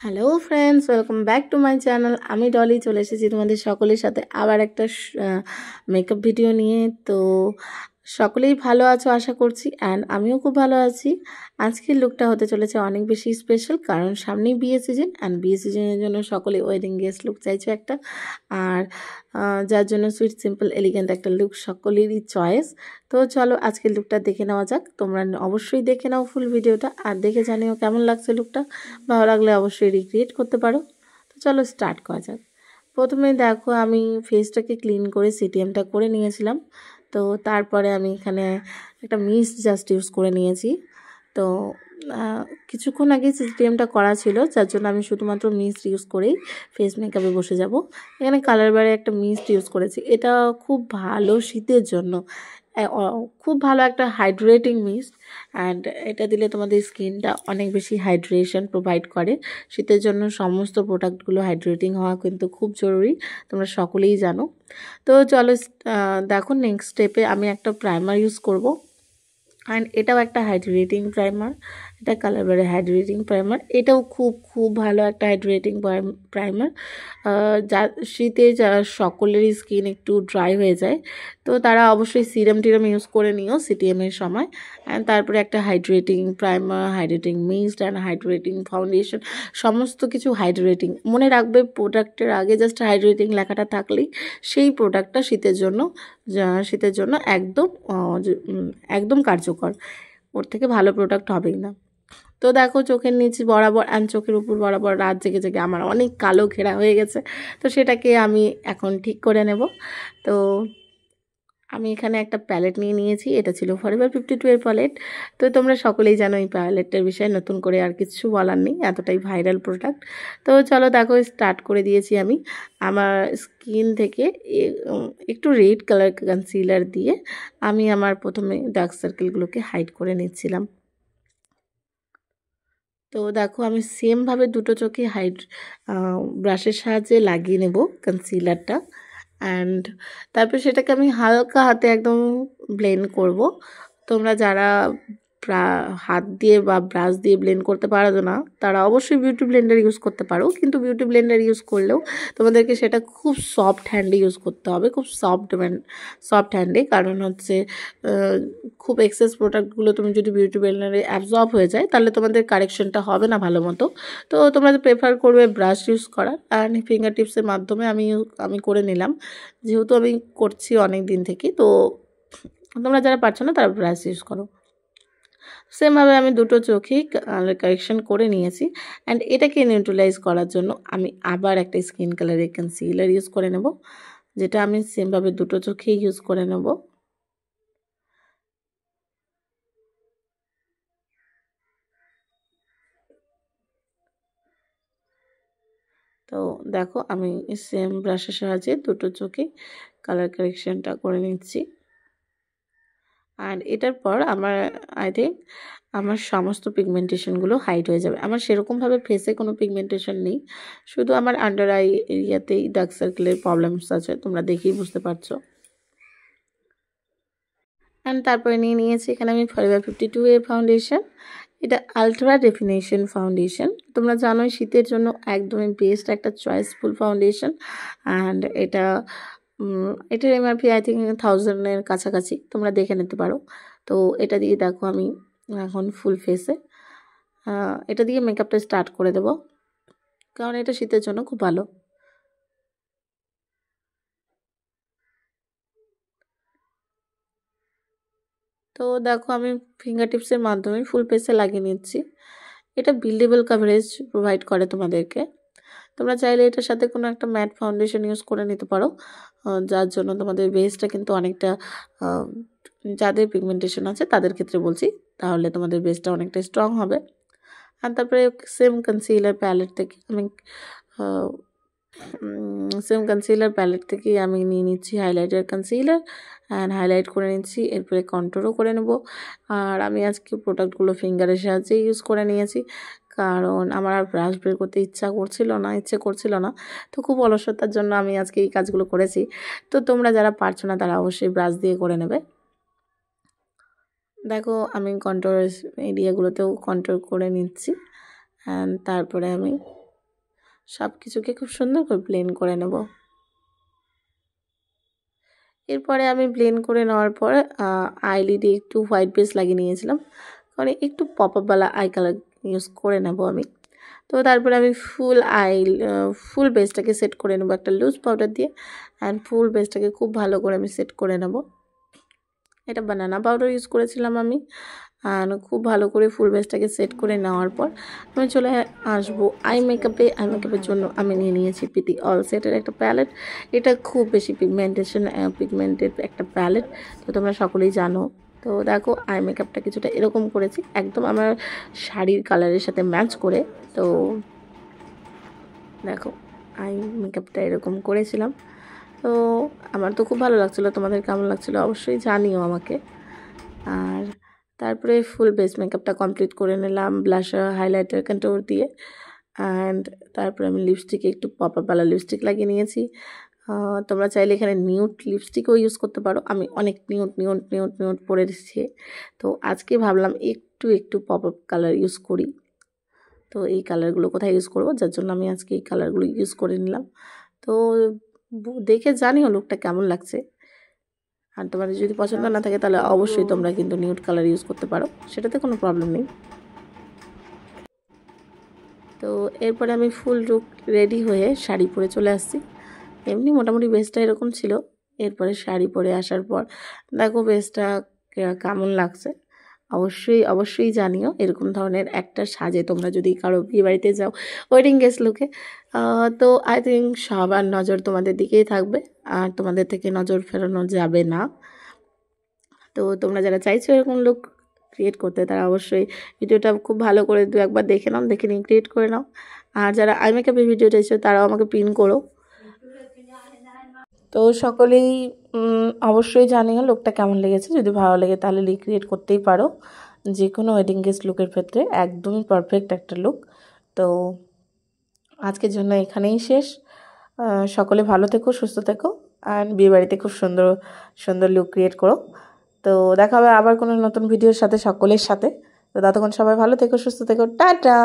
Hello friends, welcome back to my channel. আমি ডলি চলে এসেছি তোমাদের সকলের সাথে আবার একটা মেকআপ ভিডিও নিয়ে। তো সকলেই ভালো আছো আশা করছি, অ্যান্ড আমিও খুব ভালো আছি। আজকের লুকটা হতে চলেছে অনেক বেশি স্পেশাল, কারণ সামনেই বিয়ে সিজন, অ্যান্ড বিয়ে সিজনের জন্য সকলে ওয়েডিং গেস্ট লুক চাইছো একটা। আর যার জন্য সুইট সিম্পল এলিগেন্ট একটা লুক সকলেরই চয়েস। তো চলো আজকের লুকটা দেখে নেওয়া যাক। তোমরা অবশ্যই দেখে নাও ফুল ভিডিওটা, আর দেখে জানিও কেমন লাগছে লুকটা। ভালো লাগলে অবশ্যই রিক্রিয়েট করতে পারো। তো চলো স্টার্ট করা যাক। প্রথমে দেখো, আমি ফেসটাকে ক্লিন করে সিটিএমটা করে নিয়েছিলাম। তো তারপরে আমি এখানে একটা মিস্ট জাস্ট ইউজ করে নিয়েছি। তো কিছুক্ষণ আগে সিটিএমটা করা ছিল, যার জন্য আমি শুধুমাত্র মিস্ট ইউজ করেই ফেস মেকআপে বসে যাব। এখানে কালার বারে একটা মিস্ট ইউজ করেছি, এটা খুব ভালো শীতের জন্য, খুব ভালো একটা হাইড্রেটিং মিস্ট। অ্যান্ড এটা দিলে তোমাদের স্কিনটা অনেক বেশি হাইড্রেশন প্রোভাইড করে। শীতের জন্য সমস্ত প্রোডাক্টগুলো হাইড্রেটিং হওয়া কিন্তু খুব জরুরি, তোমরা সকলেই জানো। তো চলো দেখো, নেক্সট স্টেপে আমি একটা প্রাইমার ইউজ করব। অ্যান্ড এটাও একটা হাইড্রেটিং প্রাইমার, এটা কালার বারে হাইড্রেটিং প্রাইমার। এটাও খুব খুব ভালো একটা হাইড্রেটিং প্রাইমার। যা শীতে যারা সকলেরই স্কিন একটু ড্রাই হয়ে যায়, তো তারা অবশ্যই সিরাম টিরাম ইউজ করে নিও সিটিএমের সময়। অ্যান্ড তারপরে একটা hydrating primer, hydrating mist and hydrating foundation, সমস্ত কিছু হাইড্রেটিং। মনে রাখবে, প্রোডাক্টের আগে জাস্ট হাইড্রেটিং লেখাটা থাকলেই সেই প্রোডাক্টটা শীতের জন্য একদম একদম কার্যকর। ওর থেকে ভালো প্রোডাক্ট হবেই না। তো দেখো, চোখের নিচে বরাবর অ্যান্ড চোখের উপর বরাবর রাত জেগে জেগে আমার অনেক কালো ঘেরা হয়ে গেছে। তো সেটাকে আমি এখন ঠিক করে নেব। তো আমি এখানে একটা প্যালেট নিয়ে নিয়েছি, এটা ছিল ফরএভার 52 এর প্যালেট। তো তোমরা সকলেই জানো এই প্যালেটটার বিষয়ে, নতুন করে আর কিছু বলার নেই, এতটাই ভাইরাল প্রোডাক্ট। তো চলো দেখো, স্টার্ট করে দিয়েছি আমি। আমার স্কিন থেকে একটু রেড কালার কনসিলার দিয়ে আমি আমার প্রথমে ডার্ক সার্কেলগুলোকে হাইড করে নিচ্ছিলাম। তো দেখো, আমি সেমভাবে দুটো চোখে ব্রাশের সাহায্যে লাগিয়ে নেব কনসিলারটা। অ্যান্ড তারপর সেটাকে আমি হালকা হাতে একদম ব্লেন্ড করব। তোমরা যারা হাত দিয়ে বা ব্রাশ দিয়ে ব্লেন্ড করতে পারো না, তারা অবশ্যই বিউটি ব্লেন্ডার ইউজ করতে পারো। কিন্তু বিউটি ব্লেন্ডার ইউজ করলেও তোমাদেরকে সেটা খুব সফট হ্যান্ডে ইউজ করতে হবে, খুব সফট হ্যান্ডে। কারণ হচ্ছে খুব এক্সেস প্রোডাক্টগুলো তুমি যদি বিউটি ব্লেন্ডারে অ্যাবজর্ব হয়ে যায়, তাহলে তোমাদের কারেকশনটা হবে না ভালো মতো। তো তোমরা প্রেফার করবে ব্রাশ ইউজ করার। অ্যান্ড ফিঙ্গার টিপসের মাধ্যমে আমি করে নিলাম, যেহেতু আমি করছি অনেক দিন থেকে। তো তোমরা যারা পারছো না তারা ব্রাশ ইউজ করো। সেমভাবে আমি দুটো চোখেই কারেকশন করে নিয়েছি। অ্যান্ড এটাকে নিউট্রালাইজ করার জন্য আমি আবার একটা স্কিন কালারের কনসিলার ইউজ করে নেব, যেটা আমি সেমভাবে দুটো চোখেই ইউজ করে নেব। তো দেখো, আমি সেম ব্রাশের সাহায্যে দুটো চোখে কালার কারেকশনটা করে নিচ্ছি। আর এটার পর আই থিঙ্ক আমার সমস্ত পিগমেন্টেশনগুলো হাইড হয়ে যাবে। আমার সেরকমভাবে ফেসে কোনো পিগমেন্টেশন নেই, শুধু আমার আন্ডার আই এরিয়াতেই ডার্ক সার্কেলের প্রবলেমস আছে, তোমরা দেখেই বুঝতে পারছো। অ্যান্ড তারপরে নিয়েছি এখানে আমি ফরএভার 52 এর ফাউন্ডেশন। এটা আলট্রা ডেফিনেশন ফাউন্ডেশন। তোমরা জানোই শীতের জন্য একদমই বেস্ট একটা চয়েসফুল ফাউন্ডেশন। অ্যান্ড এটার এমআরপি আই থিঙ্ক 1000-এর কাছাকাছি, তোমরা দেখে নিতে পারো। তো এটা দিয়ে দেখো আমি এখন ফুল ফেসে এটা দিয়ে মেকআপটা স্টার্ট করে দেব, কারণ এটা শীতের জন্য খুব ভালো। তো দেখো, আমি ফিঙ্গার টিপসের মাধ্যমে ফুল ফেসে লাগিয়ে নিচ্ছি। এটা বিল্ডেবল কাভারেজ প্রোভাইড করে তোমাদেরকে। তোমরা চাইলে এটার সাথে কোনো একটা ম্যাট ফাউন্ডেশন ইউজ করে নিতে পারো, যার জন্য তোমাদের বেসটা কিন্তু অনেকটা, যাদের পিগমেন্টেশন আছে তাদের ক্ষেত্রে বলছি, তাহলে তোমাদের বেসটা অনেকটা স্ট্রং হবে। আর তারপরে সেম কনসিলার প্যালেট থেকে আমি নিয়ে নিচ্ছি হাইলাইটার কনসিলার, অ্যান্ড হাইলাইট করে নিচ্ছি। এরপরে কন্ট্রোলও করে নেব। আর আমি আজকে প্রোডাক্টগুলো ফিঙ্গারের সাহায্যে ইউজ করে নিয়েছি, কারণ আমার আর ব্রাশ বের করতে ইচ্ছে করছিল না। তো খুব অলসতার জন্য আমি আজকে এই কাজগুলো করেছি। তো তোমরা যারা পারছো না তারা অবশ্যই ব্রাশ দিয়ে করে নেবে। দেখো, আমি কন্ট্রোল এরিয়াগুলোতেও কন্ট্রোল করে নিচ্ছি। অ্যান্ড তারপরে আমি সব কিছুকে খুব সুন্দর করে ব্লেন্ড করে নেব। এরপরে আমি ব্লেন্ড করে নেওয়ার পর আইলিডে একটু হোয়াইট বেস লাগিয়ে নিয়েছিলাম, কারণ একটু পপ আপওয়ালা আই কালার ইউজ করে নেব আমি। তো তারপরে আমি ফুল বেসটাকে সেট করে নেব একটা লুজ পাউডার দিয়ে, অ্যান্ড ফুল বেসটাকে খুব ভালো করে আমি সেট করে নেব। এটা বানানা পাউডার ইউজ করেছিলাম আমি, আর খুব ভালো করে ফুল বেসটাকে সেট করে নেওয়ার পর আমি চলে আসবো আই মেকআপের জন্য আমি নিয়ে নিয়েছি পিটি অল সেটের একটা প্যালেট। এটা খুব বেশি পিগমেন্টেড একটা প্যালেট, তো তোমরা সকলেই জানো। তো দেখো আই মেকআপটা কিছুটা এরকম করেছি, একদম আমার শাড়ির কালারের সাথে ম্যাচ করে। তো দেখো আই মেকআপটা এরকম করেছিলাম, তো আমার তো খুব ভালো লাগছিলো, তোমাদের কেমন লাগছিলো অবশ্যই জানিও আমাকে। আর তারপরে ফুল বেস মেকআপটা কমপ্লিট করে নিলাম ব্লাশার, হাইলাইটার, কন্ট্যুর দিয়ে। অ্যান্ড তারপরে আমি লিপস্টিকে একটু পপ আপওয়ালা লিপস্টিক লাগিয়ে নিয়েছি। তোমরা চাইলে এখানে নিউড লিপস্টিকও ইউজ করতে পারো, আমি অনেক নিউড পরে দিচ্ছি। তো আজকে ভাবলাম একটু পপ আপ কালার ইউজ করি। তো এই কালারগুলো কোথায় ইউজ করবো, যার জন্য আমি আজকে এই কালারগুলো ইউজ করে নিলাম। তো দেখে জানিও লুকটা কেমন লাগছে। আর তোমাদের যদি পছন্দ না থাকে তাহলে অবশ্যই তোমরা কিন্তু নিউড কালার ইউজ করতে পারো, সেটাতে কোনো প্রবলেম নেই। তো এরপরে আমি ফুল লুক রেডি হয়ে শাড়ি পরে চলে আসছি। এমনি মোটামুটি বেসটা এরকম ছিল, এরপরে শাড়ি পরে আসার পর দেখো বেসটা কেমন লাগছে অবশ্যই জানিও। এরকম ধরনের একটা সাজে তোমরা যদি কারো বিয়ে বাড়িতে যাও ওয়েডিং গেস্ট লুকে, তো আই থিঙ্ক সবার নজর তোমাদের দিকেই থাকবে, আর তোমাদের থেকে নজর ফেরানো যাবে না। তো তোমরা যারা চাইছো এরকম লুক ক্রিয়েট করতে, তারা অবশ্যই ভিডিওটা খুব ভালো করে একবার দেখে নাও, দেখে নিয়ে ক্রিয়েট করে নাও। আর যারা আই মেকআপের ভিডিও চাইছো তারাও আমাকে পিন করো। তো সকলেই অবশ্যই জানিও লুকটা কেমন লেগেছে, যদি ভালো লেগে তাহলে রিক্রিয়েট করতেই পারো। যে কোনো ওয়েডিং গেস্ট লুকের ক্ষেত্রে একদমই পারফেক্ট একটা লুক। তো আজকের জন্য এখানেই শেষ। সকলে ভালো থেকো, সুস্থ থেকো, আর বিয়েবাড়িতে খুব সুন্দর লুক ক্রিয়েট করো। তো দেখা হবে আবার কোনো নতুন ভিডিওর সাথে সকলের সাথে। তো ততক্ষণ সবাই ভালো থেকো, সুস্থ থেকো, টাটা।